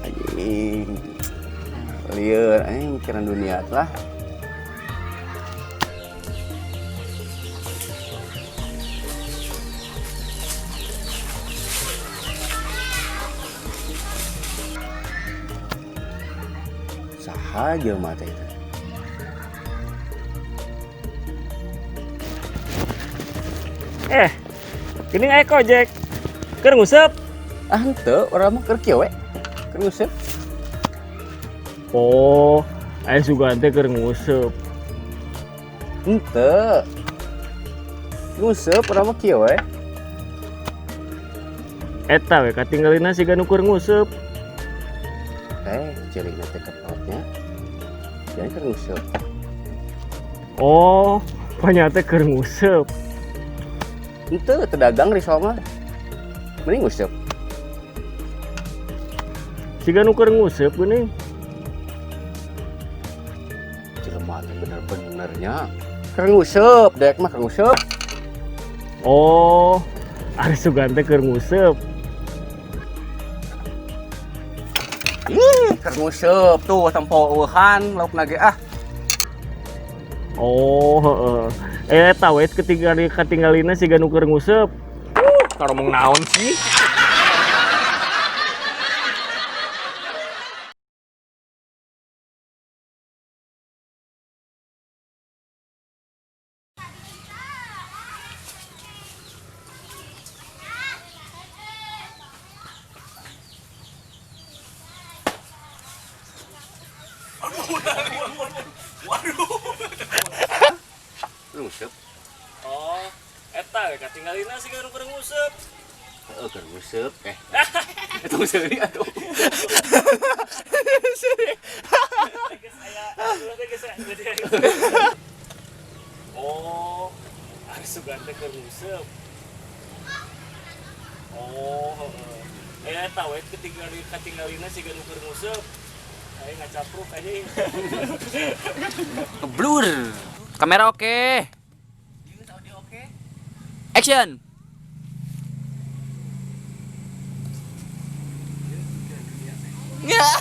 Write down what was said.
Anjing lieur anjing mikiran dunia lah. Saha jelema teh itu. Gini aja kojek keur ngusep. Ah henteu urang mah keur kieu we. Keur nguseup. Oh, aya sugan teh keur ngusep. Henteu. Nguseup urang mah kieu we. Eta we katinggalina siga nu keur ngusep. Cirina teh kepotnya. Jangan keur nguseup. Oh, panya teh keur ngusep. Henteu teu dagang risol mah. Mending nguseup. Siga nu keur ngusep geuning. Jelema teh bener-benernya keur nguseup, dek mah keur nguseup. Oh, ari sugan teh keur ngusep. Ih, keur nguseup tuh tempo eueuhan laukna ge ah. Oh, heeh. Eta we katinggalina siga nu keur ngusep. Ngomong naon sih? Nguseup. Oh, eta we katinggalina siga nu keur ngusep. Heeh, keur nguseup. Eta seuri atuh. Oh, ari sugan teh keur ngusep. Oh, heeh. Eta we katinggalina siga nu keur ngusep. Aya ngacapruk anjing. Blur. Kamera oke. Action. Ya.